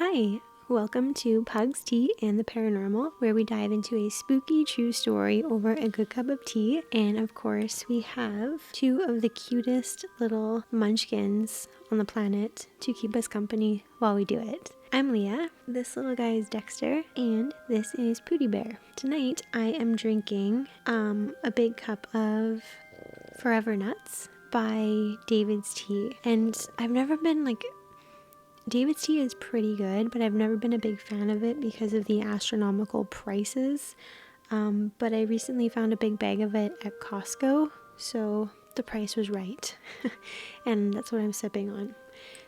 Hi, welcome to Pugs Tea and the Paranormal, where we dive into a spooky true story over a good cup of tea. And of course, we have two of the cutest little munchkins on the planet to keep us company while we do it. I'm Leah, this little guy is Dexter, and this is Pooty Bear. Tonight, I am drinking a big cup of Forever Nuts by David's Tea. And I've never been David's Tea is pretty good, but I've never been a big fan of it because of the astronomical prices. But I recently found a big bag of it at Costco, so the price was right. And that's what I'm sipping on.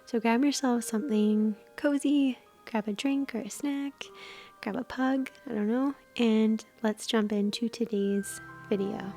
So grab yourself something cozy, grab a drink or a snack, grab a pug, I don't know, and let's jump into today's video.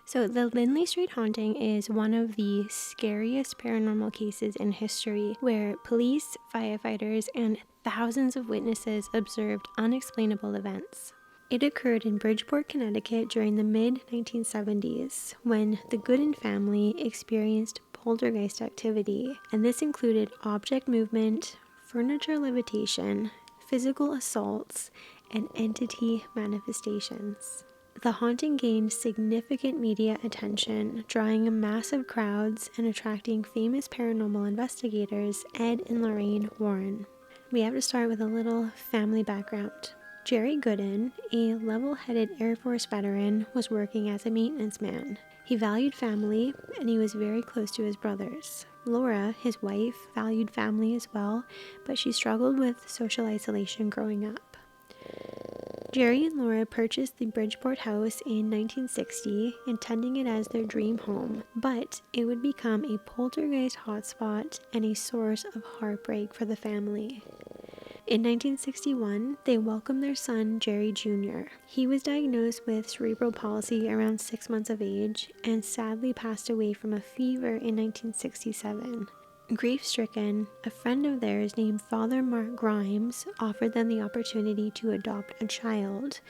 So the Lindley Street haunting is one of the scariest paranormal cases in history, where police, firefighters, and thousands of witnesses observed unexplainable events. It occurred in Bridgeport, Connecticut during the mid-1970s, when the Gooden family experienced poltergeist activity, and this included object movement, furniture levitation, physical assaults, and entity manifestations. The haunting gained significant media attention, drawing massive crowds and attracting famous paranormal investigators Ed and Lorraine Warren. We have to start with a little family background. Jerry Gooden, a level-headed Air Force veteran, was working as a maintenance man. He valued family, and he was very close to his brothers. Laura, his wife, valued family as well, but she struggled with social isolation growing up. Jerry and Laura purchased the Bridgeport house in 1960, intending it as their dream home, but it would become a poltergeist hotspot and a source of heartbreak for the family. In 1961, they welcomed their son, Jerry Jr. He was diagnosed with cerebral palsy around 6 months of age and sadly passed away from a fever in 1967. Grief-stricken, a friend of theirs named Father Mark Grimes offered them the opportunity to adopt a child,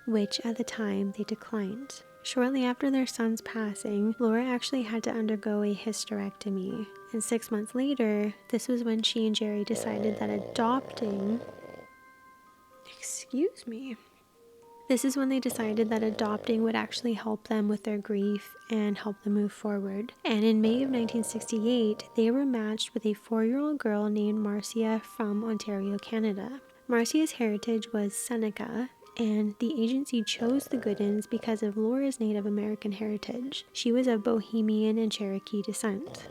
which at the time they declined. Shortly after their son's passing, Laura actually had to undergo a hysterectomy, and 6 months later, this was when she and Jerry decided that adopting would actually help them with their grief and help them move forward. And in May of 1968, they were matched with a 4-year-old girl named Marcia from Ontario, Canada. Marcia's heritage was Seneca, and the agency chose the Goodens because of Laura's Native American heritage. She was of Bohemian and Cherokee descent.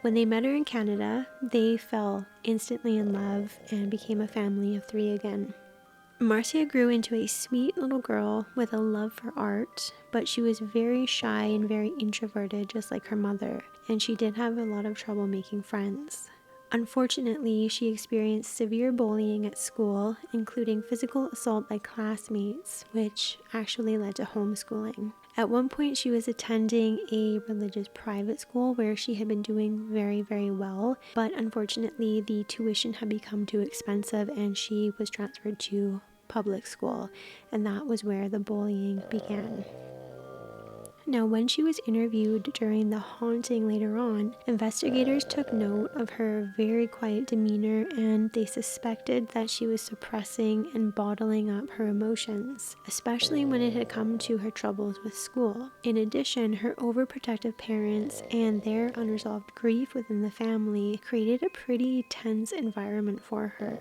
When they met her in Canada, they fell instantly in love and became a family of 3 again. Marcia grew into a sweet little girl with a love for art, but she was very shy and very introverted, just like her mother, and she did have a lot of trouble making friends. Unfortunately, she experienced severe bullying at school, including physical assault by classmates, which actually led to homeschooling. At one point, she was attending a religious private school where she had been doing very, very well, but unfortunately, the tuition had become too expensive and she was transferred to public school, and that was where the bullying began. Now, when she was interviewed during the haunting later on, investigators took note of her very quiet demeanor, and they suspected that she was suppressing and bottling up her emotions, especially when it had come to her troubles with school. In addition, her overprotective parents and their unresolved grief within the family created a pretty tense environment for her.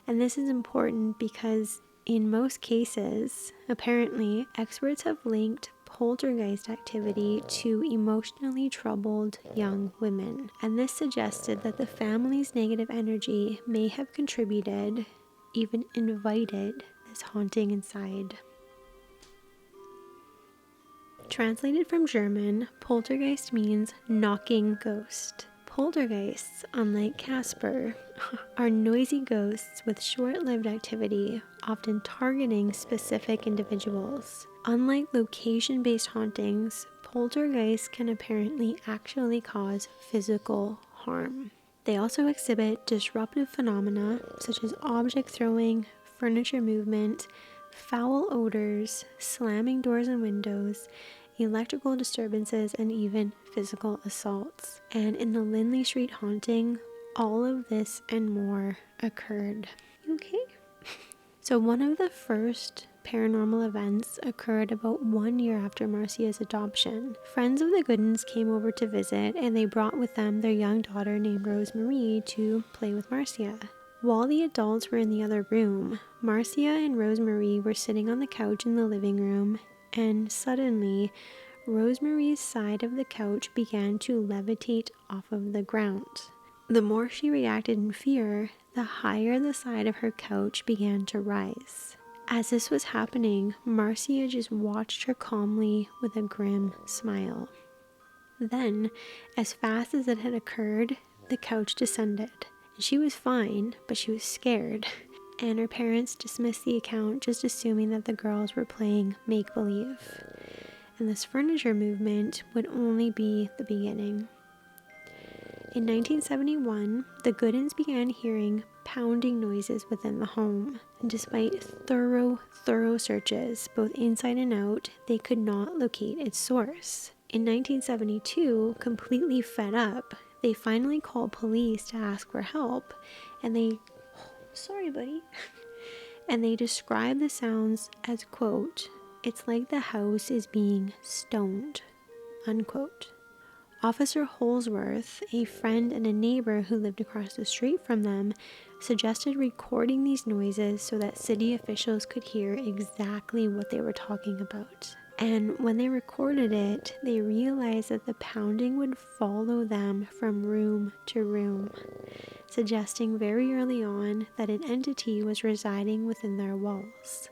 And this is important because in most cases, apparently, experts have linked poltergeist activity to emotionally troubled young women. And this suggested that the family's negative energy may have contributed, even invited, this haunting inside. Translated from German, poltergeist means knocking ghost. Poltergeists, unlike Casper, are noisy ghosts with short-lived activity, often targeting specific individuals. Unlike location-based hauntings, poltergeists can apparently actually cause physical harm. They also exhibit disruptive phenomena such as object throwing, furniture movement, foul odors, slamming doors and windows, electrical disturbances, and even physical assaults. And in the Lindley Street haunting, all of this and more occurred. You okay? So one of the first paranormal events occurred about 1 year after Marcia's adoption. Friends of the Goodens came over to visit, and they brought with them their young daughter named Rosemary to play with Marcia. While the adults were in the other room, Marcia and Rosemary were sitting on the couch in the living room, and suddenly, Rosemary's side of the couch began to levitate off of the ground. The more she reacted in fear, the higher the side of her couch began to rise. As this was happening, Marcia just watched her calmly with a grim smile. Then, as fast as it had occurred, the couch descended. She was fine, but she was scared, and her parents dismissed the account, just assuming that the girls were playing make-believe. And this furniture movement would only be the beginning. In 1971, the Goodens began hearing pounding noises within the home. And despite thorough searches, both inside and out, they could not locate its source. In 1972, completely fed up, they finally called police to ask for help, and they described the sounds as, quote, "It's like the house is being stoned," unquote. Officer Holsworth, a friend and a neighbor who lived across the street from them, suggested recording these noises so that city officials could hear exactly what they were talking about. And when they recorded it, they realized that the pounding would follow them from room to room, suggesting very early on that an entity was residing within their walls,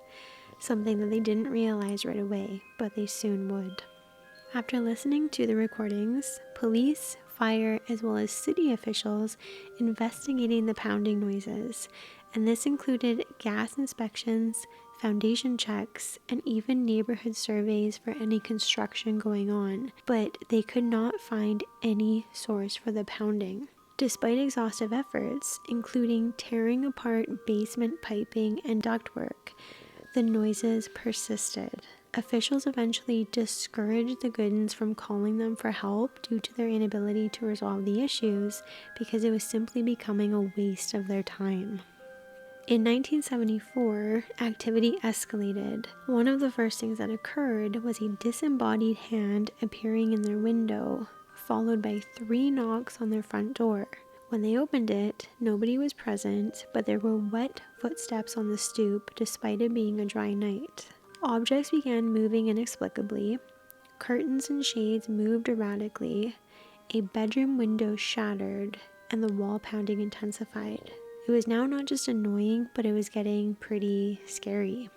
something that they didn't realize right away, but they soon would. After listening to the recordings, police, fire, as well as city officials investigating the pounding noises, and this included gas inspections, foundation checks, and even neighborhood surveys for any construction going on, but they could not find any source for the pounding. Despite exhaustive efforts, including tearing apart basement piping and ductwork, the noises persisted. Officials eventually discouraged the Goodens from calling them for help due to their inability to resolve the issues because it was simply becoming a waste of their time. In 1974, activity escalated. One of the first things that occurred was a disembodied hand appearing in their window, followed by 3 knocks on their front door. When they opened it, nobody was present, but there were wet footsteps on the stoop despite it being a dry night. Objects began moving inexplicably, curtains and shades moved erratically, a bedroom window shattered, and the wall pounding intensified. It was now not just annoying, but it was getting pretty scary.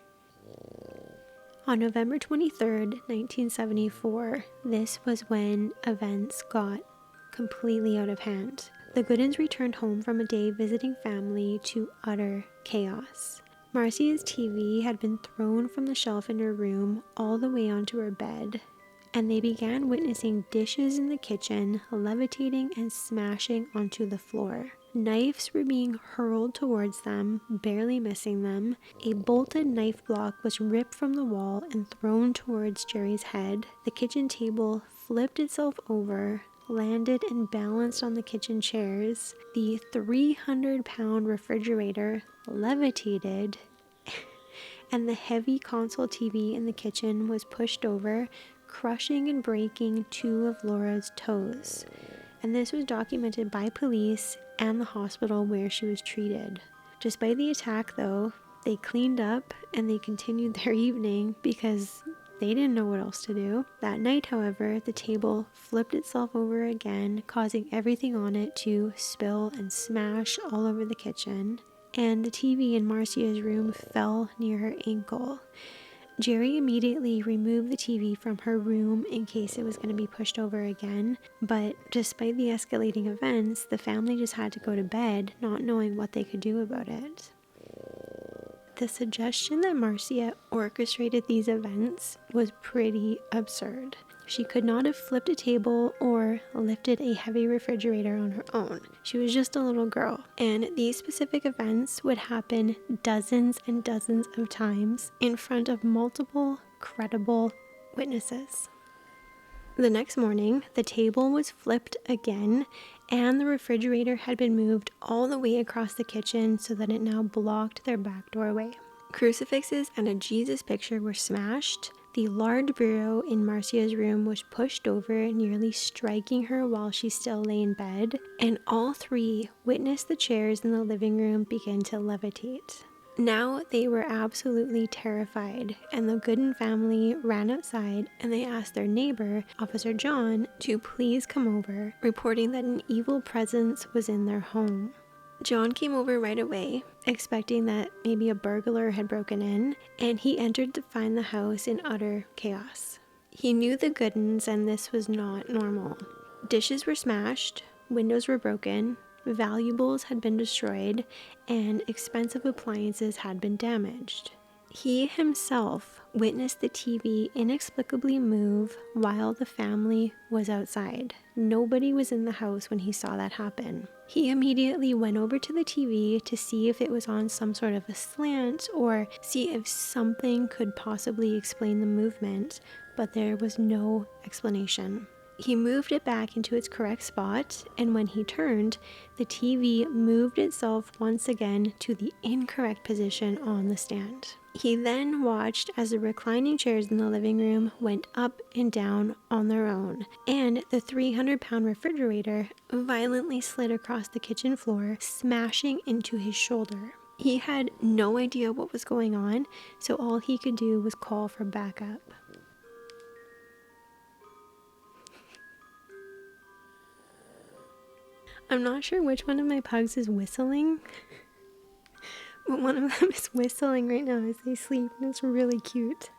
On November 23rd, 1974, this was when events got completely out of hand. The Goodens returned home from a day visiting family to utter chaos. Marcia's TV had been thrown from the shelf in her room all the way onto her bed, and they began witnessing dishes in the kitchen levitating and smashing onto the floor. Knives were being hurled towards them, barely missing them. A bolted knife block was ripped from the wall and thrown towards Jerry's head. The kitchen table flipped itself over, landed and balanced on the kitchen chairs. The 300-pound refrigerator levitated, and the heavy console TV in the kitchen was pushed over, crushing and breaking 2 of Laura's toes. And this was documented by police and the hospital where she was treated. Despite the attack, though, they cleaned up and they continued their evening because they didn't know what else to do. That night, however, the table flipped itself over again, causing everything on it to spill and smash all over the kitchen. And the TV in Marcia's room fell near her ankle. Jerry immediately removed the TV from her room in case it was going to be pushed over again, but despite the escalating events, the family just had to go to bed, not knowing what they could do about it. The suggestion that Marcia orchestrated these events was pretty absurd. She could not have flipped a table or lifted a heavy refrigerator on her own. She was just a little girl. And these specific events would happen dozens and dozens of times in front of multiple credible witnesses. The next morning, the table was flipped again, and the refrigerator had been moved all the way across the kitchen so that it now blocked their back doorway. Crucifixes and a Jesus picture were smashed. The large bureau in Marcia's room was pushed over, nearly striking her while she still lay in bed, and all three witnessed the chairs in the living room begin to levitate. Now they were absolutely terrified, and the Gooden family ran outside and they asked their neighbor, Officer John, to please come over, reporting that an evil presence was in their home. John came over right away, expecting that maybe a burglar had broken in, and he entered to find the house in utter chaos. He knew the Goodens, and this was not normal. Dishes were smashed, windows were broken, valuables had been destroyed, and expensive appliances had been damaged. He himself witnessed the TV inexplicably move while the family was outside. Nobody was in the house when he saw that happen. He immediately went over to the TV to see if it was on some sort of a slant or see if something could possibly explain the movement, but there was no explanation. He moved it back into its correct spot, and when he turned, the TV moved itself once again to the incorrect position on the stand. He then watched as the reclining chairs in the living room went up and down on their own, and the 300-pound refrigerator violently slid across the kitchen floor, smashing into his shoulder. He had no idea what was going on, so all he could do was call for backup. I'm not sure which one of my pugs is whistling, but one of them is whistling right now as they sleep, and it's really cute.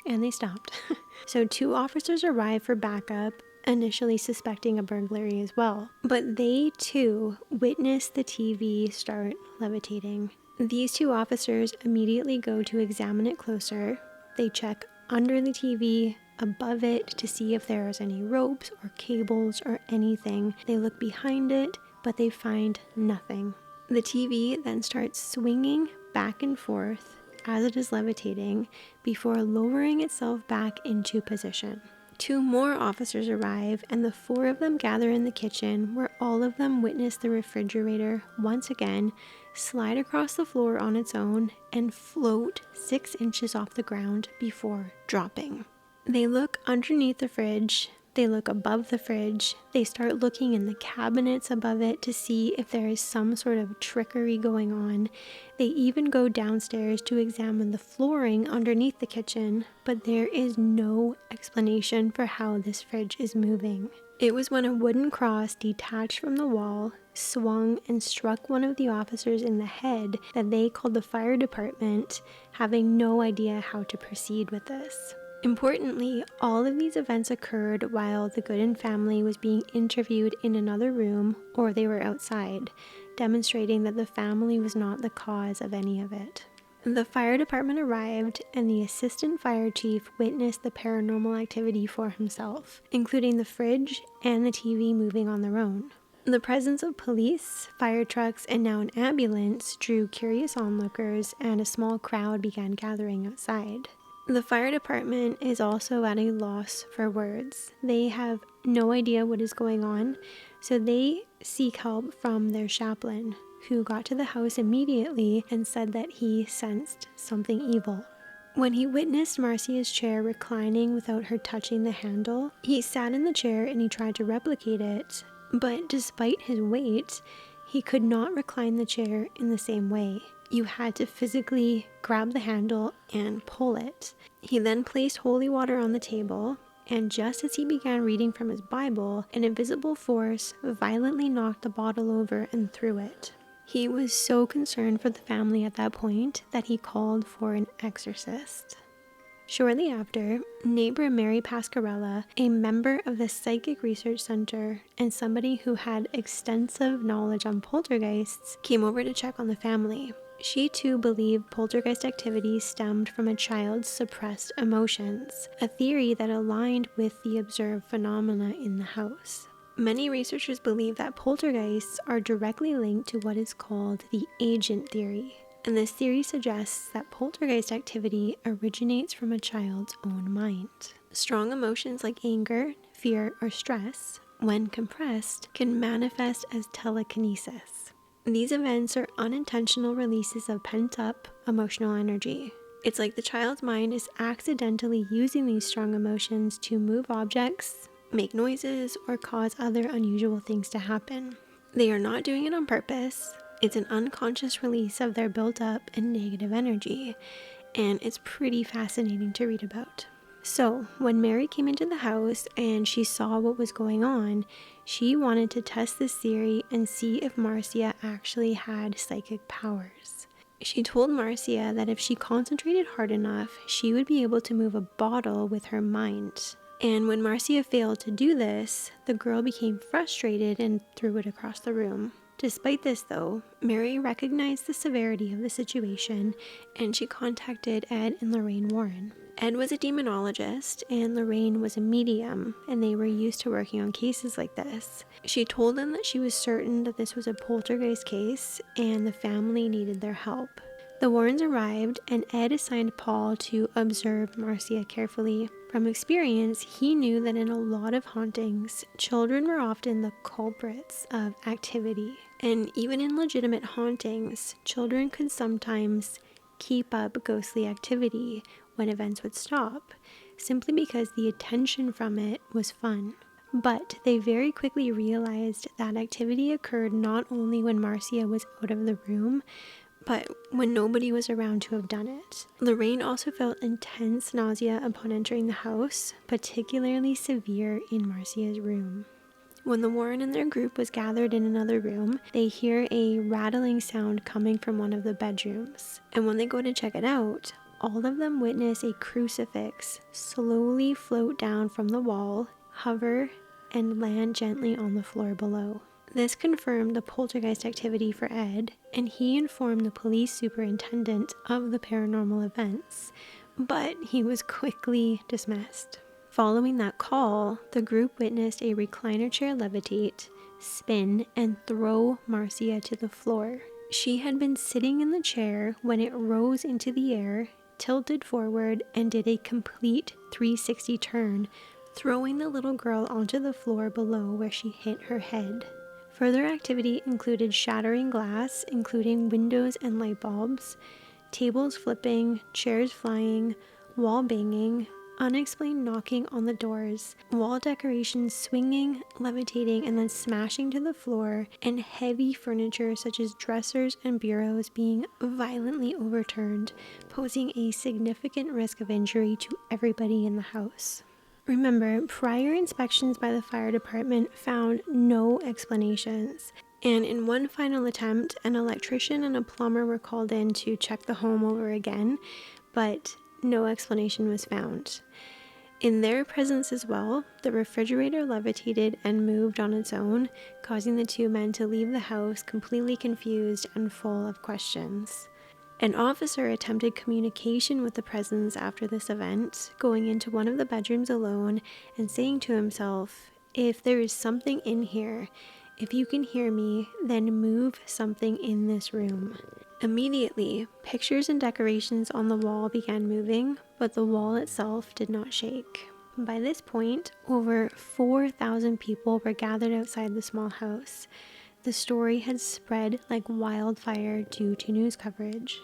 And they stopped. So 2 officers arrived for backup, initially suspecting a burglary as well. But they too witnessed the TV start levitating. These 2 officers immediately go to examine it closer. They check under the TV, above it, to see if there is any ropes or cables or anything. They look behind it, but they find nothing. The TV then starts swinging back and forth as it is levitating before lowering itself back into position. 2 more officers arrive, and the 4 of them gather in the kitchen, where all of them witness the refrigerator once again slide across the floor on its own and float 6 inches off the ground before dropping. They look underneath the fridge, they look above the fridge, they start looking in the cabinets above it to see if there is some sort of trickery going on. They even go downstairs to examine the flooring underneath the kitchen, but there is no explanation for how this fridge is moving. It was when a wooden cross detached from the wall swung and struck one of the officers in the head that they called the fire department, having no idea how to proceed with this. Importantly, all of these events occurred while the Gooden family was being interviewed in another room, or they were outside, demonstrating that the family was not the cause of any of it. The fire department arrived, and the assistant fire chief witnessed the paranormal activity for himself, including the fridge and the TV moving on their own. The presence of police, fire trucks, and now an ambulance drew curious onlookers, and a small crowd began gathering outside. The fire department is also at a loss for words. They have no idea what is going on, so they seek help from their chaplain, who got to the house immediately and said that he sensed something evil. When he witnessed Marcia's chair reclining without her touching the handle, he sat in the chair and he tried to replicate it, but despite his weight, he could not recline the chair in the same way. You had to physically grab the handle and pull it. He then placed holy water on the table, and just as he began reading from his Bible, an invisible force violently knocked the bottle over and threw it. He was so concerned for the family at that point that he called for an exorcist. Shortly after, neighbor Mary Pascarella, a member of the Psychic Research Center and somebody who had extensive knowledge on poltergeists, came over to check on the family. She too believed poltergeist activity stemmed from a child's suppressed emotions, a theory that aligned with the observed phenomena in the house. Many researchers believe that poltergeists are directly linked to what is called the agent theory, and this theory suggests that poltergeist activity originates from a child's own mind. Strong emotions like anger, fear, or stress, when compressed, can manifest as telekinesis. These events are unintentional releases of pent-up emotional energy. It's like the child's mind is accidentally using these strong emotions to move objects, make noises, or cause other unusual things to happen. They are not doing it on purpose. It's an unconscious release of their built-up and negative energy, and it's pretty fascinating to read about. So, when Mary came into the house and she saw what was going on, she wanted to test this theory and see if Marcia actually had psychic powers. She told Marcia that if she concentrated hard enough, she would be able to move a bottle with her mind. And when Marcia failed to do this, the girl became frustrated and threw it across the room. Despite this, though, Mary recognized the severity of the situation and she contacted Ed and Lorraine Warren. Ed was a demonologist and Lorraine was a medium, and they were used to working on cases like this. She told them that she was certain that this was a poltergeist case and the family needed their help. The Warrens arrived and Ed assigned Paul to observe Marcia carefully. From experience, he knew that in a lot of hauntings, children were often the culprits of activity. And even in legitimate hauntings, children could sometimes keep up ghostly activity when events would stop, simply because the attention from it was fun. But they very quickly realized that activity occurred not only when Marcia was out of the room, but when nobody was around to have done it. Lorraine also felt intense nausea upon entering the house, particularly severe in Marcia's room. When the Warren and their group was gathered in another room, they hear a rattling sound coming from one of the bedrooms. And when they go to check it out, all of them witness a crucifix slowly float down from the wall, hover, and land gently on the floor below. This confirmed the poltergeist activity for Ed, and he informed the police superintendent of the paranormal events, but he was quickly dismissed. Following that call, the group witnessed a recliner chair levitate, spin, and throw Marcia to the floor. She had been sitting in the chair when it rose into the air, tilted forward, and did a complete 360 turn, throwing the little girl onto the floor below where she hit her head. Further activity included shattering glass, including windows and light bulbs, tables flipping, chairs flying, wall banging, unexplained knocking on the doors, wall decorations swinging, levitating, and then smashing to the floor, and heavy furniture such as dressers and bureaus being violently overturned, posing a significant risk of injury to everybody in the house. Remember, prior inspections by the fire department found no explanations, and in one final attempt, an electrician and a plumber were called in to check the home over again, but no explanation was found. In their presence as well, the refrigerator levitated and moved on its own, causing the two men to leave the house completely confused and full of questions. An officer attempted communication with the presence after this event, going into one of the bedrooms alone and saying to himself, "If there is something in here, if you can hear me, then move something in this room." Immediately, pictures and decorations on the wall began moving, but the wall itself did not shake. By this point, over 4,000 people were gathered outside the small house. The story had spread like wildfire due to news coverage.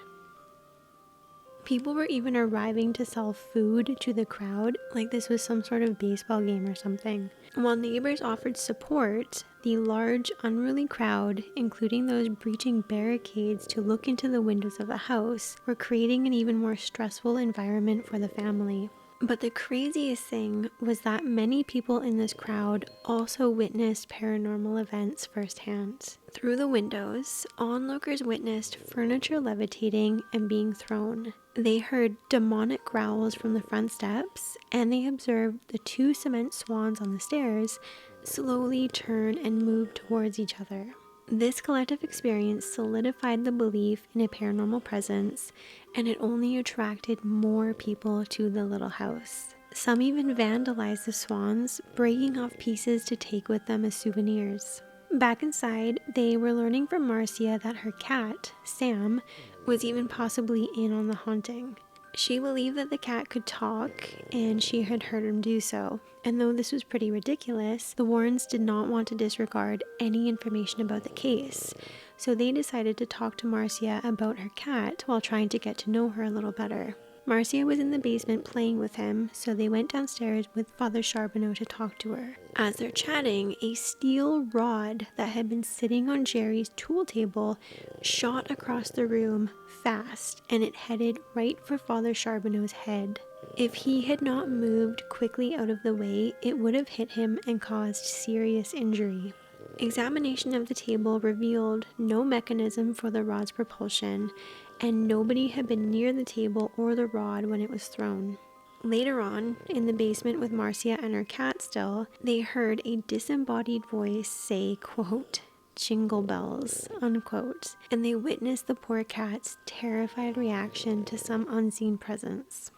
People were even arriving to sell food to the crowd, like this was some sort of baseball game or something. While neighbors offered support, the large, unruly crowd, including those breaching barricades to look into the windows of the house, were creating an even more stressful environment for the family. But the craziest thing was that many people in this crowd also witnessed paranormal events firsthand. Through the windows, onlookers witnessed furniture levitating and being thrown. They heard demonic growls from the front steps, and they observed the two cement swans on the stairs slowly turn and move towards each other. This collective experience solidified the belief in a paranormal presence, and it only attracted more people to the little house. Some even vandalized the swans, breaking off pieces to take with them as souvenirs. Back inside, they were learning from Marcia that her cat, Sam, was even possibly in on the haunting. She believed that the cat could talk, and she had heard him do so. And though this was pretty ridiculous, the Warrens did not want to disregard any information about the case, so they decided to talk to Marcia about her cat while trying to get to know her a little better. Marcia was in the basement playing with him, so they went downstairs with Father Charbonneau to talk to her. As they're chatting, a steel rod that had been sitting on Jerry's tool table shot across the room fast, and it headed right for Father Charbonneau's head. If he had not moved quickly out of the way, it would have hit him and caused serious injury. Examination of the table revealed no mechanism for the rod's propulsion, and nobody had been near the table or the rod when it was thrown. Later on, in the basement with Marcia and her cat still, they heard a disembodied voice say, quote, "Jingle bells," unquote, and they witnessed the poor cat's terrified reaction to some unseen presence.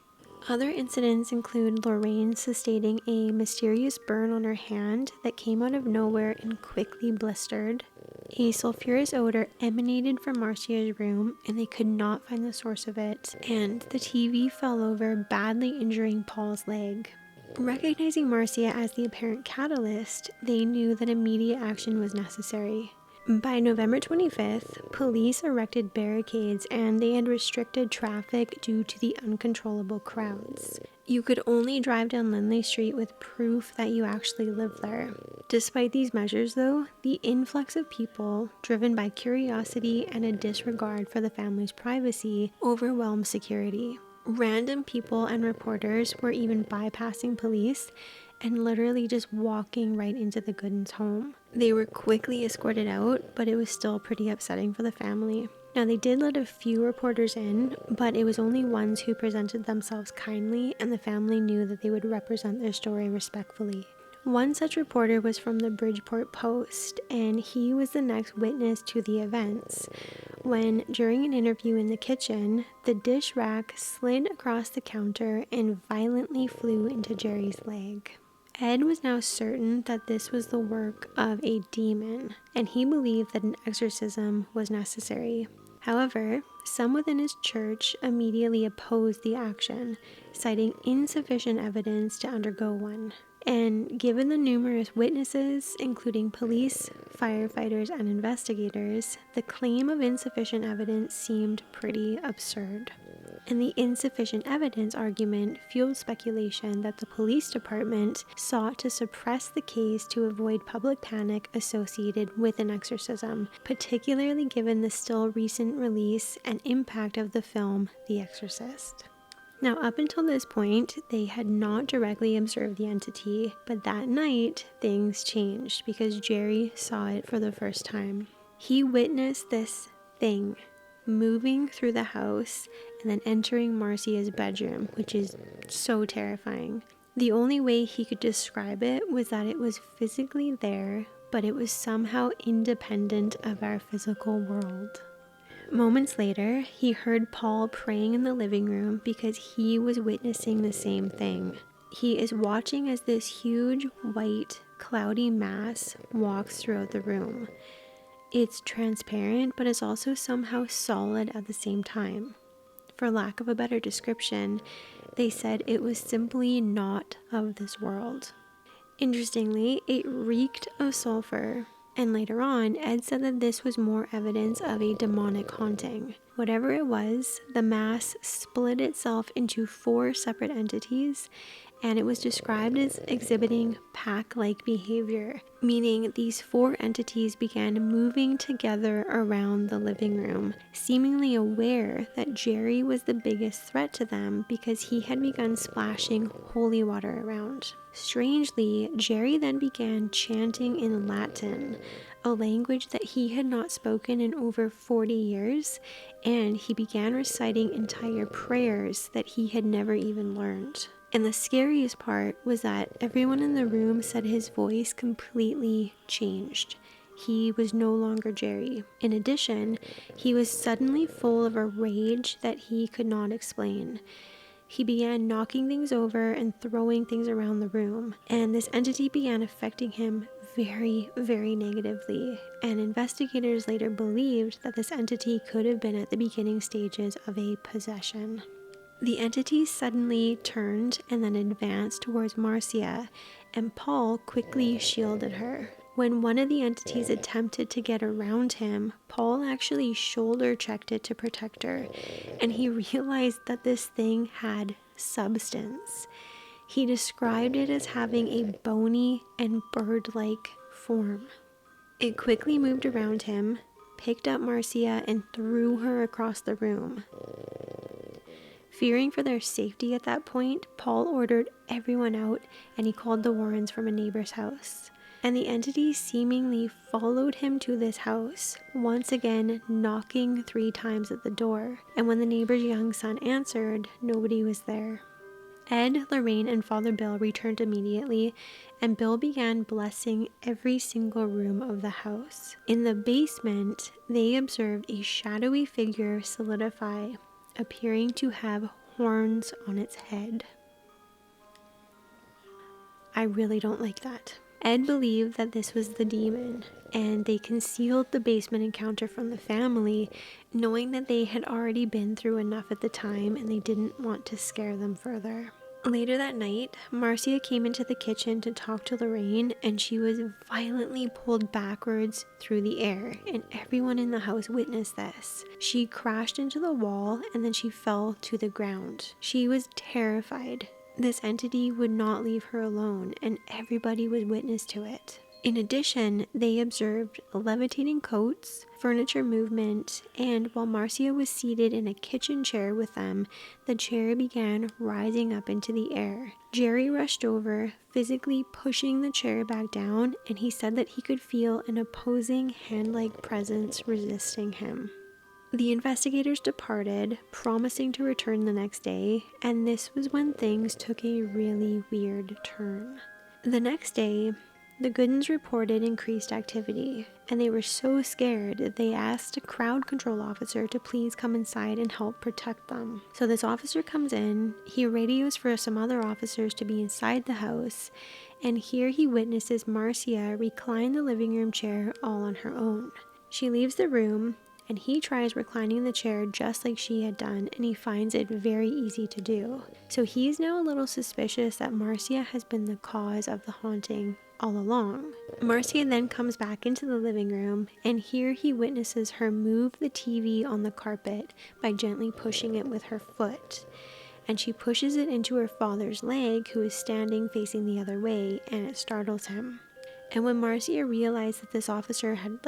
Other incidents include Lorraine sustaining a mysterious burn on her hand that came out of nowhere and quickly blistered. A sulfurous odor emanated from Marcia's room, and they could not find the source of it, and the TV fell over, badly injuring Paul's leg. Recognizing Marcia as the apparent catalyst, they knew that immediate action was necessary. By November 25th, police erected barricades and they had restricted traffic due to the uncontrollable crowds. You could only drive down Lindley Street with proof that you actually lived there. Despite these measures though, the influx of people, driven by curiosity and a disregard for the family's privacy, overwhelmed security. Random people and reporters were even bypassing police and literally just walking right into the Gooden's home. They were quickly escorted out, but it was still pretty upsetting for the family. Now, they did let a few reporters in, but it was only ones who presented themselves kindly, and the family knew that they would represent their story respectfully. One such reporter was from the Bridgeport Post, and he was the next witness to the events, when, during an interview in the kitchen, the dish rack slid across the counter and violently flew into Jerry's leg. Ed was now certain that this was the work of a demon, and he believed that an exorcism was necessary. However, some within his church immediately opposed the action, citing insufficient evidence to undergo one. And given the numerous witnesses, including police, firefighters, and investigators, the claim of insufficient evidence seemed pretty absurd. And the insufficient evidence argument fueled speculation that the police department sought to suppress the case to avoid public panic associated with an exorcism, particularly given the still recent release and impact of the film The Exorcist. Now, up until this point, they had not directly observed the entity, but that night, things changed because Jerry saw it for the first time. He witnessed this thing moving through the house and then entering Marcia's bedroom, which is so terrifying. The only way he could describe it was that it was physically there, but it was somehow independent of our physical world. Moments later, he heard Paul praying in the living room because he was witnessing the same thing. He is watching as this huge, white, cloudy mass walks throughout the room. It's transparent, but it's also somehow solid at the same time. For lack of a better description, they said it was simply not of this world. Interestingly, it reeked of sulfur, and later on, Ed said that this was more evidence of a demonic haunting. Whatever it was, the mass split itself into 4 separate entities, and it was described as exhibiting pack-like behavior, meaning these 4 entities began moving together around the living room, seemingly aware that Jerry was the biggest threat to them because he had begun splashing holy water around. Strangely, Jerry then began chanting in Latin, a language that he had not spoken in over 40 years, and he began reciting entire prayers that he had never even learned. And the scariest part was that everyone in the room said his voice completely changed. he was no longer Jerry. In addition, he was suddenly full of a rage that he could not explain. He began knocking things over and throwing things around the room, and this entity began affecting him very, very negatively, and investigators later believed that this entity could have been at the beginning stages of a possession. The entity suddenly turned and then advanced towards Marcia, and Paul quickly shielded her. When one of the entities attempted to get around him, Paul actually shoulder checked it to protect her, and he realized that this thing had substance. He described it as having a bony and bird-like form. It quickly moved around him, picked up Marcia, and threw her across the room. Fearing for their safety at that point, Paul ordered everyone out, and he called the Warrens from a neighbor's house. And the entity seemingly followed him to this house, once again knocking 3 times at the door. And when the neighbor's young son answered, nobody was there. Ed, Lorraine, and Father Bill returned immediately, and Bill began blessing every single room of the house. In the basement, they observed a shadowy figure solidify, appearing to have horns on its head. I really don't like that. Ed believed that this was the demon, and they concealed the basement encounter from the family, knowing that they had already been through enough at the time and they didn't want to scare them further. Later that night, Marcia came into the kitchen to talk to Lorraine, and she was violently pulled backwards through the air, and everyone in the house witnessed this. She crashed into the wall and then she fell to the ground. She was terrified. This entity would not leave her alone, and everybody was witness to it. In addition, they observed levitating coats, furniture movement, and while Marcia was seated in a kitchen chair with them, the chair began rising up into the air. Jerry rushed over, physically pushing the chair back down, and he said that he could feel an opposing hand-like presence resisting him. The investigators departed, promising to return the next day, and this was when things took a really weird turn. The next day, the Goodens reported increased activity, and they were so scared that they asked a crowd control officer to please come inside and help protect them. So this officer comes in, he radios for some other officers to be inside the house, and here he witnesses Marcia recline the living room chair all on her own. She leaves the room, and he tries reclining the chair just like she had done, and he finds it very easy to do. So he's now a little suspicious that Marcia has been the cause of the haunting all along. Marcia then comes back into the living room, and here he witnesses her move the TV on the carpet by gently pushing it with her foot. And she pushes it into her father's leg, who is standing facing the other way, and it startles him. And when Marcia realized that this officer had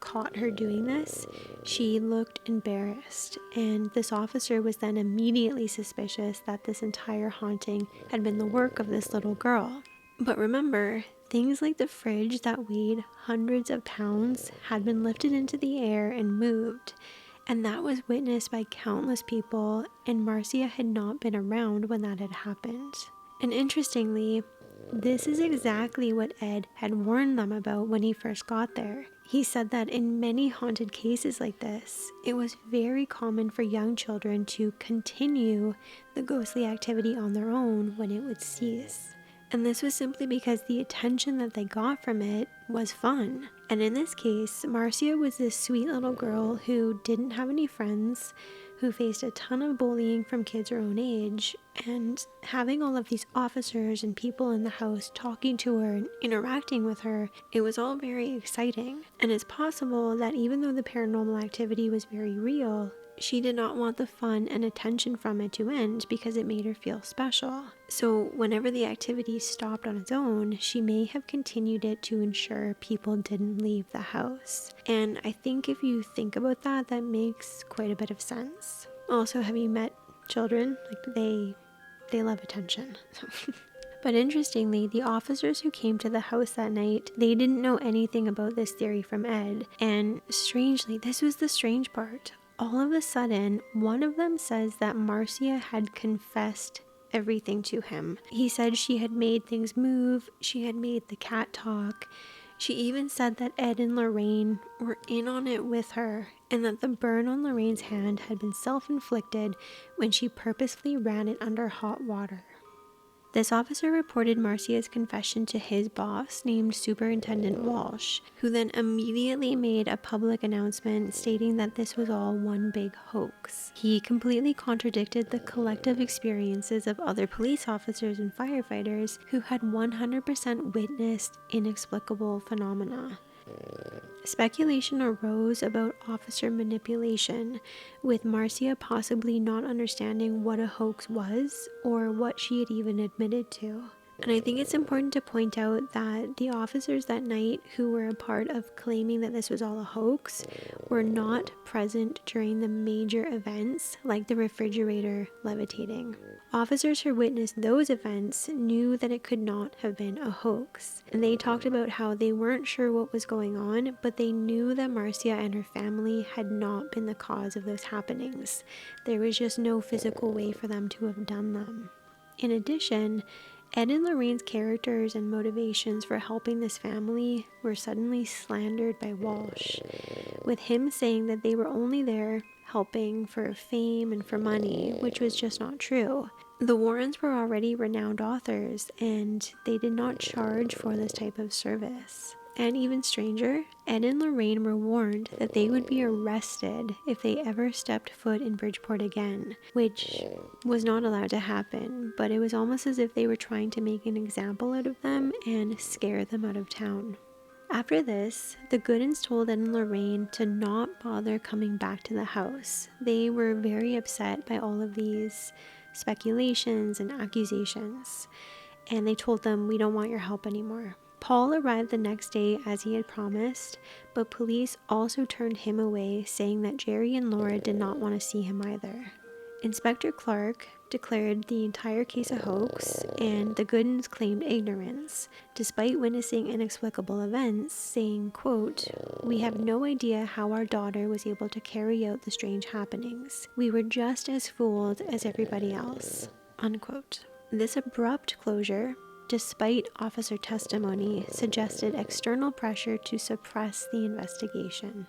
caught her doing this, she looked embarrassed, and this officer was then immediately suspicious that this entire haunting had been the work of this little girl. But remember, things like the fridge that weighed hundreds of pounds had been lifted into the air and moved, and that was witnessed by countless people, and Marcia had not been around when that had happened. And interestingly, this is exactly what Ed had warned them about when he first got there. He said that in many haunted cases like this, it was very common for young children to continue the ghostly activity on their own when it would cease. And this was simply because the attention that they got from it was fun. And in this case, Marcia was this sweet little girl who didn't have any friends, who faced a ton of bullying from kids her own age, and having all of these officers and people in the house talking to her and interacting with her, it was all very exciting. And it's possible that even though the paranormal activity was very real, she did not want the fun and attention from it to end because it made her feel special. So whenever the activity stopped on its own, she may have continued it to ensure people didn't leave the house. And I think if you think about that, that makes quite a bit of sense. Also, have you met children? They love attention. But interestingly, the officers who came to the house that night, they didn't know anything about this theory from Ed. And strangely, this was the strange part. All of a sudden, one of them says that Marcia had confessed everything to him. He said she had made things move, she had made the cat talk, She even said that Ed and Lorraine were in on it with her, and that the burn on Lorraine's hand had been self-inflicted when she purposefully ran it under hot water. This officer reported Marcia's confession to his boss, named Superintendent Walsh, who then immediately made a public announcement stating that this was all one big hoax. He completely contradicted the collective experiences of other police officers and firefighters who had 100% witnessed inexplicable phenomena. Speculation arose about officer manipulation, with Marcia possibly not understanding what a hoax was or what she had even admitted to. And I think it's important to point out that the officers that night who were a part of claiming that this was all a hoax were not present during the major events like the refrigerator levitating. Officers who witnessed those events knew that it could not have been a hoax. And they talked about how they weren't sure what was going on, but they knew that Marcia and her family had not been the cause of those happenings. There was just no physical way for them to have done them. In addition, Ed and Lorraine's characters and motivations for helping this family were suddenly slandered by Walsh, with him saying that they were only there helping for fame and for money, which was just not true. The Warrens were already renowned authors, and they did not charge for this type of service. And even stranger, Ed and Lorraine were warned that they would be arrested if they ever stepped foot in Bridgeport again, which was not allowed to happen, but it was almost as if they were trying to make an example out of them and scare them out of town. After this, the Goodens told Ed and Lorraine to not bother coming back to the house. They were very upset by all of these speculations and accusations, and they told them, "We don't want your help anymore." Paul arrived the next day as he had promised, but police also turned him away, saying that Jerry and Laura did not want to see him either. Inspector Clark declared the entire case a hoax, and the Goodens claimed ignorance, despite witnessing inexplicable events, saying, quote, "We have no idea how our daughter was able to carry out the strange happenings. We were just as fooled as everybody else," unquote. This abrupt closure, despite officer testimony, suggested external pressure to suppress the investigation.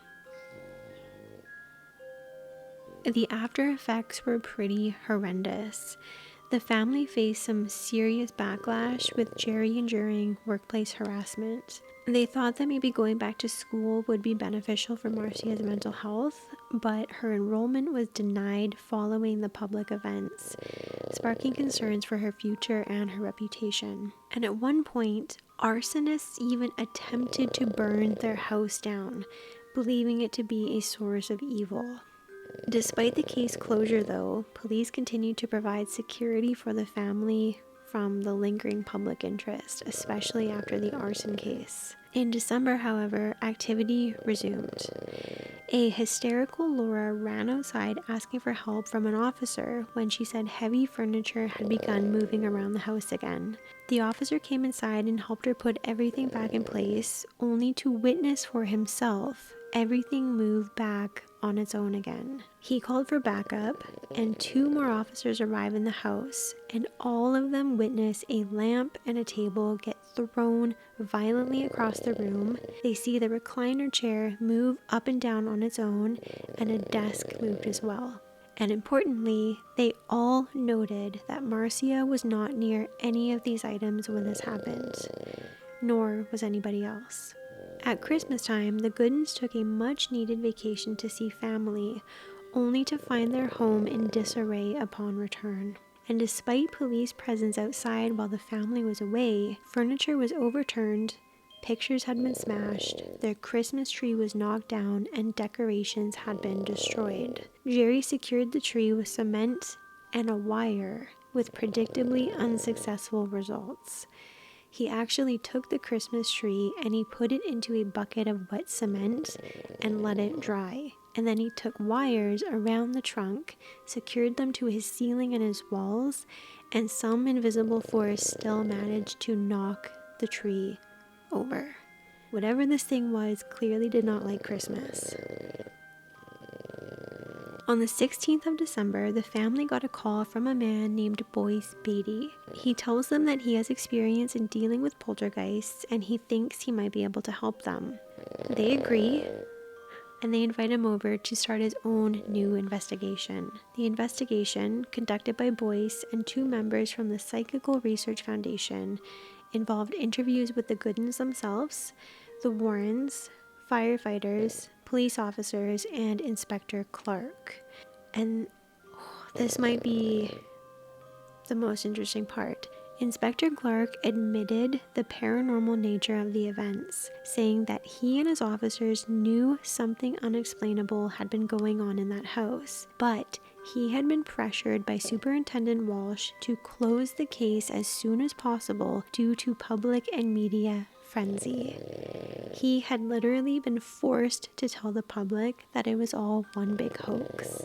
The after effects were pretty horrendous. The family faced some serious backlash, with Jerry enduring workplace harassment. They thought that maybe going back to school would be beneficial for Marcia's mental health, but her enrollment was denied following the public events, sparking concerns for her future and her reputation. And at one point, arsonists even attempted to burn their house down, believing it to be a source of evil. Despite the case closure, though, police continued to provide security for the family from the lingering public interest, especially after the arson case. In December, however, activity resumed. A hysterical Laura ran outside asking for help from an officer when she said heavy furniture had begun moving around the house again. The officer came inside and helped her put everything back in place, only to witness for himself everything move back on its own again. He called for backup, and 2 more officers arrive in the house, and all of them witness a lamp and a table get thrown violently across the room. They see the recliner chair move up and down on its own, and a desk moved as well. And importantly, they all noted that Marcia was not near any of these items when this happened, nor was anybody else. At Christmas time, the Goodens took a much-needed vacation to see family, only to find their home in disarray upon return. And despite police presence outside while the family was away, furniture was overturned, pictures had been smashed, their Christmas tree was knocked down, and decorations had been destroyed. Jerry secured the tree with cement and a wire, with predictably unsuccessful results. He actually took the Christmas tree and he put it into a bucket of wet cement and let it dry. And then he took wires around the trunk, secured them to his ceiling and his walls, and some invisible force still managed to knock the tree over. Whatever this thing was clearly did not like Christmas. On the 16th of December, the family got a call from a man named Boyce Beatty. He tells them that he has experience in dealing with poltergeists and he thinks he might be able to help them. They agree, and they invite him over to start his own new investigation. The investigation, conducted by Boyce and 2 members from the Psychical Research Foundation, involved interviews with the Goodens themselves, the Warrens, firefighters, police officers, and Inspector Clark. And this might be the most interesting part. Inspector Clark admitted the paranormal nature of the events, saying that he and his officers knew something unexplainable had been going on in that house, but he had been pressured by Superintendent Walsh to close the case as soon as possible due to public and media frenzy. He had literally been forced to tell the public that it was all one big hoax.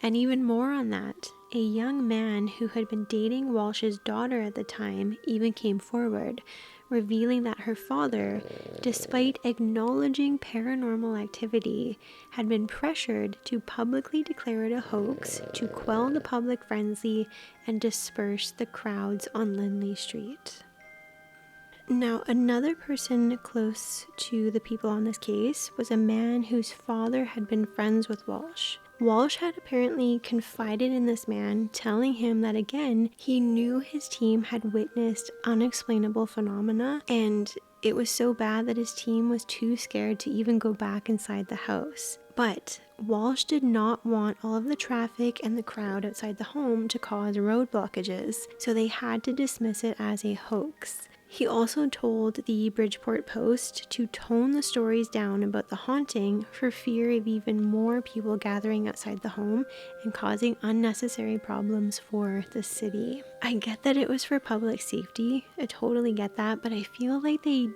And even more on that, a young man who had been dating Walsh's daughter at the time even came forward, revealing that her father, despite acknowledging paranormal activity, had been pressured to publicly declare it a hoax to quell the public frenzy and disperse the crowds on Lindley Street. Now, another person close to the people on this case was a man whose father had been friends with Walsh. Walsh had apparently confided in this man, telling him that again, he knew his team had witnessed unexplainable phenomena, and it was so bad that his team was too scared to even go back inside the house. But Walsh did not want all of the traffic and the crowd outside the home to cause road blockages, so they had to dismiss it as a hoax. He also told the Bridgeport Post to tone the stories down about the haunting for fear of even more people gathering outside the home and causing unnecessary problems for the city. I get that it was for public safety, I totally get that, but I feel like they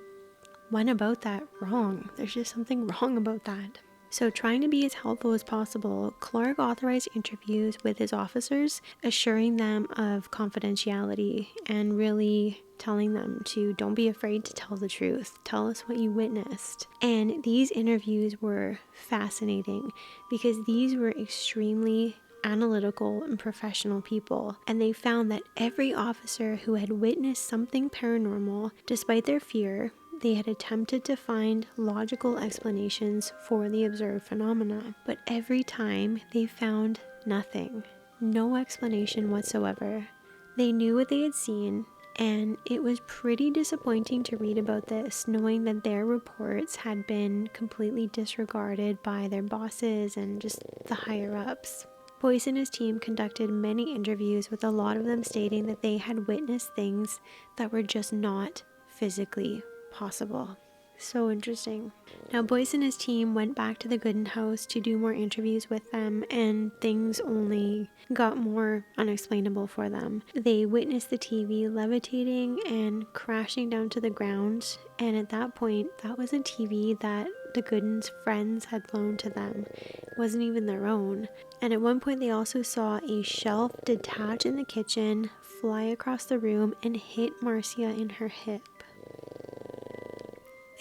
went about that wrong. There's just something wrong about that. So trying to be as helpful as possible, Clark authorized interviews with his officers, assuring them of confidentiality and really telling them to don't be afraid to tell the truth. Tell us what you witnessed. And these interviews were fascinating because these were extremely analytical and professional people, and they found that every officer who had witnessed something paranormal, despite their fear, they had attempted to find logical explanations for the observed phenomena, but every time they found nothing, no explanation whatsoever. They knew what they had seen, and it was pretty disappointing to read about this, knowing that their reports had been completely disregarded by their bosses and just the higher-ups. Boyce and his team conducted many interviews, with a lot of them stating that they had witnessed things that were just not physically possible. So interesting. Now, Boyce and his team went back to the Gooden house to do more interviews with them, and things only got more unexplainable for them. They witnessed the TV levitating and crashing down to the ground, and at that point, that was a TV that the Goodens' friends had loaned to them. It wasn't even their own. And at one point, they also saw a shelf detach in the kitchen, fly across the room, and hit Marcia in her hip.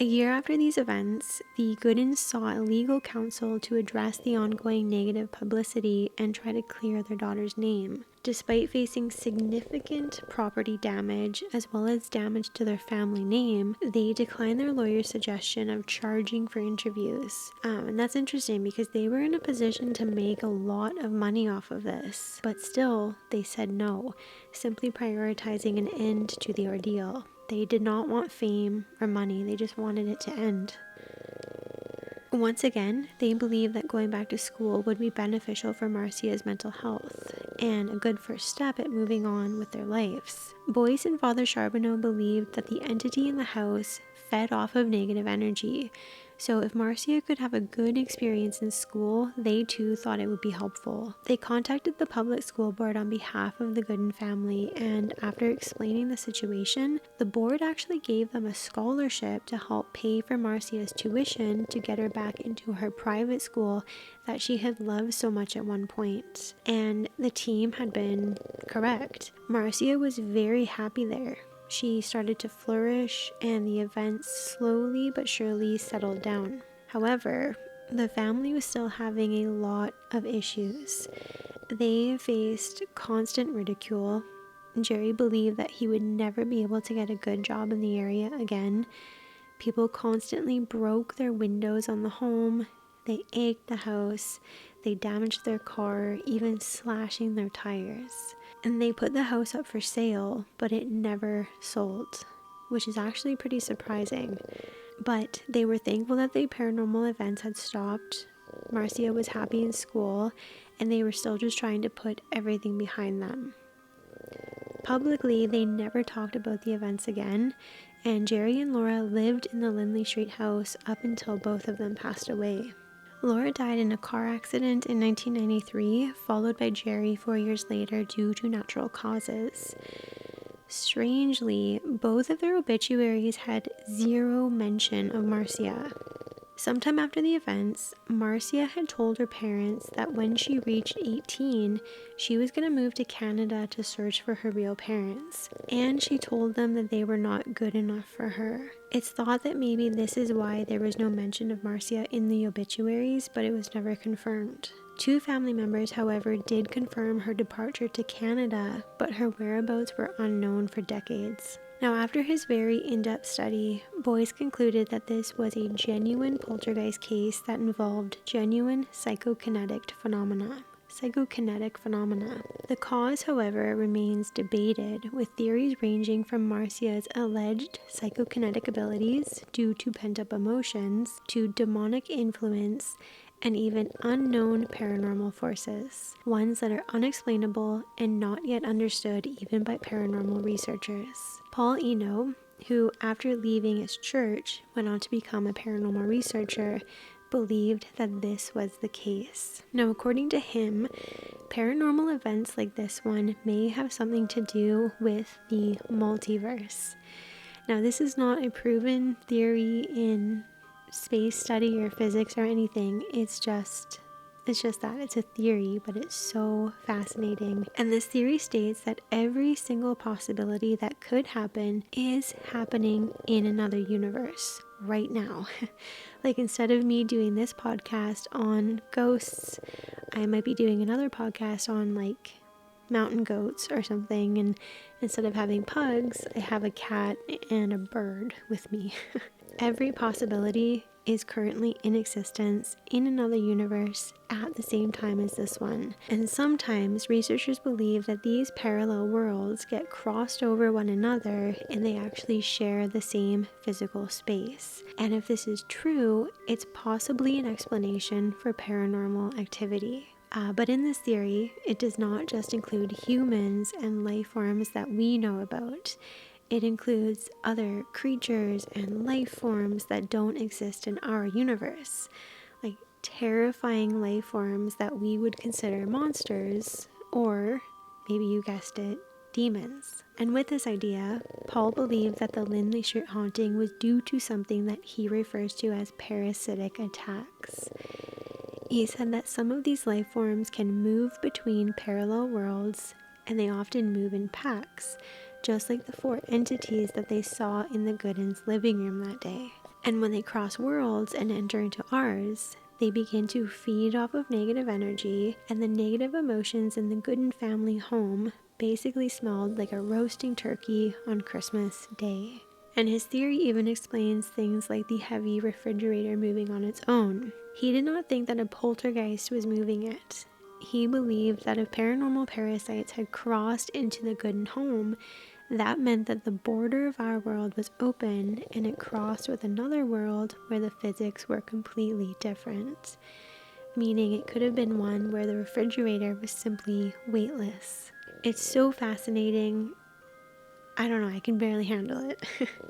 A year after these events, the Goodens sought legal counsel to address the ongoing negative publicity and try to clear their daughter's name. Despite facing significant property damage as well as damage to their family name, they declined their lawyer's suggestion of charging for interviews. And that's interesting because they were in a position to make a lot of money off of this. But still, they said no, simply prioritizing an end to the ordeal. They did not want fame or money, they just wanted it to end. Once again, they believed that going back to school would be beneficial for Marcia's mental health and a good first step at moving on with their lives. Boyce and Father Charbonneau believed that the entity in the house fed off of negative energy, so if Marcia could have a good experience in school, they too thought it would be helpful. They contacted the public school board on behalf of the Gooden family, and after explaining the situation, the board actually gave them a scholarship to help pay for Marcia's tuition to get her back into her private school that she had loved so much at one point. And the team had been correct. Marcia was very happy there. She started to flourish, and the events slowly but surely settled down. However, the family was still having a lot of issues. They faced constant ridicule. Jerry believed that he would never be able to get a good job in the area again. People constantly broke their windows on the home. They egged the house. They damaged their car, even slashing their tires. And they put the house up for sale, but it never sold, which is actually pretty surprising. But they were thankful that the paranormal events had stopped. Marcia was happy in school, and they were still just trying to put everything behind them. Publicly, they never talked about the events again, and Jerry and Laura lived in the Lindley Street house up until both of them passed away. Laura died in a car accident in 1993, followed by Jerry 4 years later due to natural causes. Strangely, both of their obituaries had zero mention of Marcia. Sometime after the events, Marcia had told her parents that when she reached 18, she was going to move to Canada to search for her real parents, and she told them that they were not good enough for her. It's thought that maybe this is why there was no mention of Marcia in the obituaries, but it was never confirmed. 2 family members, however, did confirm her departure to Canada, but her whereabouts were unknown for decades. Now, after his very in-depth study, Boyce concluded that this was a genuine poltergeist case that involved genuine psychokinetic phenomena. The cause, however, remains debated, with theories ranging from Marcia's alleged psychokinetic abilities due to pent-up emotions to demonic influence and even unknown paranormal forces, ones that are unexplainable and not yet understood even by paranormal researchers. Paul Eno, who after leaving his church went on to become a paranormal researcher, believed that this was the case. Now, according to him, paranormal events like this one may have something to do with the multiverse. Now, this is not a proven theory in space study or physics or anything. It's just that it's a theory, but it's so fascinating. And this theory states that every single possibility that could happen is happening in another universe right now. Like, instead of me doing this podcast on ghosts, I might be doing another podcast on like mountain goats or something, and instead of having pugs, I have a cat and a bird with me. Every possibility is currently in existence in another universe at the same time as this one. And sometimes researchers believe that these parallel worlds get crossed over one another and they actually share the same physical space. And if this is true, it's possibly an explanation for paranormal activity. But in this theory, it does not just include humans and life forms that we know about. It includes other creatures and life forms that don't exist in our universe, like terrifying life forms that we would consider monsters, or maybe you guessed it, demons. And with this idea, Paul believed that the Lindley Street haunting was due to something that he refers to as parasitic attacks. He said that some of these life forms can move between parallel worlds, and they often move in packs, just like the 4 entities that they saw in the Gooden's living room that day. And when they cross worlds and enter into ours, they begin to feed off of negative energy, and the negative emotions in the Gooden family home basically smelled like a roasting turkey on Christmas Day. And his theory even explains things like the heavy refrigerator moving on its own. He did not think that a poltergeist was moving it. He believed that if paranormal parasites had crossed into the Gooden home, that meant that the border of our world was open and it crossed with another world where the physics were completely different. Meaning it could have been one where the refrigerator was simply weightless. It's so fascinating. I don't know, I can barely handle it.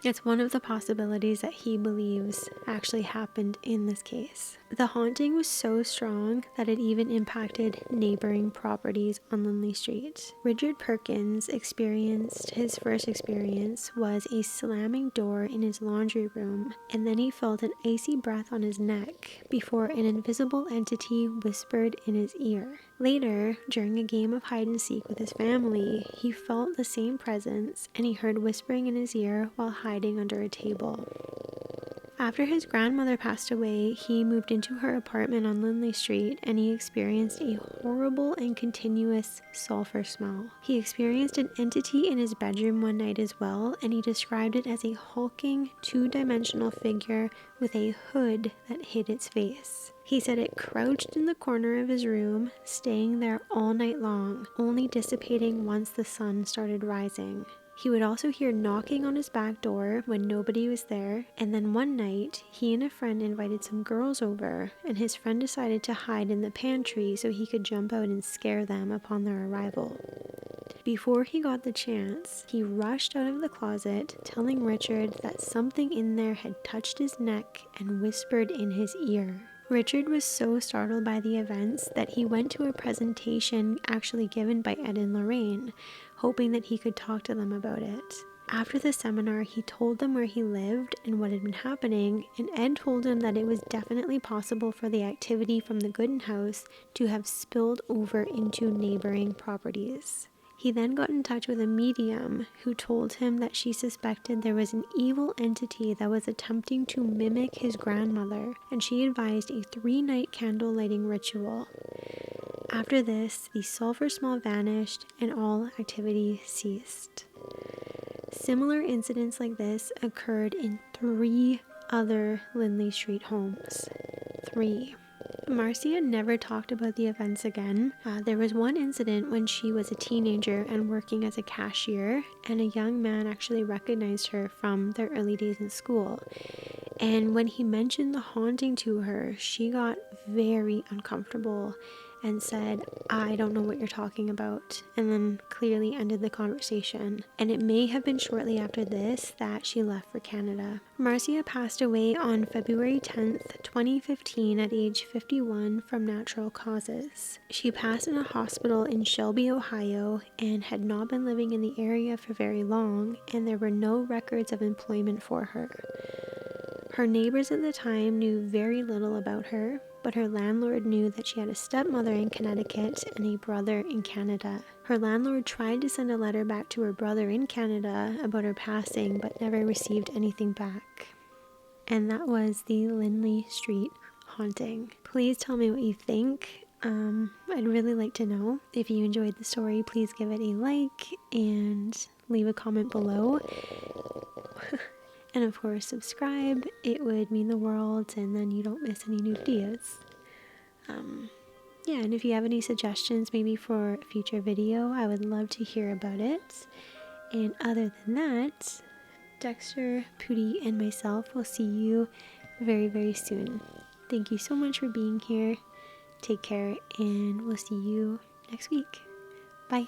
It's one of the possibilities that he believes actually happened in this case. The haunting was so strong that it even impacted neighboring properties on Lindley Street. Richard Perkins experienced his first experience was a slamming door in his laundry room, and then he felt an icy breath on his neck before an invisible entity whispered in his ear. Later, during a game of hide and seek with his family, he felt the same presence and he heard whispering in his ear while hiding under a table. After his grandmother passed away, he moved into her apartment on Lindley Street and he experienced a horrible and continuous sulfur smell. He experienced an entity in his bedroom one night as well, and he described it as a hulking, two-dimensional figure with a hood that hid its face. He said it crouched in the corner of his room, staying there all night long, only dissipating once the sun started rising. He would also hear knocking on his back door when nobody was there, and then one night, he and a friend invited some girls over, and his friend decided to hide in the pantry so he could jump out and scare them upon their arrival. Before he got the chance, he rushed out of the closet, telling Richard that something in there had touched his neck and whispered in his ear. Richard was so startled by the events that he went to a presentation actually given by Ed and Lorraine, hoping that he could talk to them about it. After the seminar, he told them where he lived and what had been happening, and Ed told him that it was definitely possible for the activity from the Gooden house to have spilled over into neighboring properties. He then got in touch with a medium who told him that she suspected there was an evil entity that was attempting to mimic his grandmother, and she advised a 3-night candle lighting ritual. After this, the sulfur smell vanished and all activity ceased. Similar incidents like this occurred in 3 other Lindley Street homes. 3. Marcia never talked about the events again. There was one incident when she was a teenager and working as a cashier, and a young man actually recognized her from their early days in school. And when he mentioned the haunting to her, she got very uncomfortable and said, "I don't know what you're talking about," and then clearly ended the conversation. And it may have been shortly after this that she left for Canada. Marcia passed away on February 10th, 2015 at age 51 from natural causes. She passed in a hospital in Shelby, Ohio, and had not been living in the area for very long, and there were no records of employment for her. Her neighbors at the time knew very little about her, but her landlord knew that she had a stepmother in Connecticut and a brother in Canada. Her landlord tried to send a letter back to her brother in Canada about her passing, but never received anything back. And that was the Lindley Street haunting. Please tell me what you think. I'd really like to know. If you enjoyed the story, please give it a like and leave a comment below. And of course, subscribe. It would mean the world, and then you don't miss any new videos. And if you have any suggestions maybe for a future video, I would love to hear about it. And other than that, Dexter, Pooty, and myself will see you very, very soon. Thank you so much for being here. Take care, and we'll see you next week. Bye.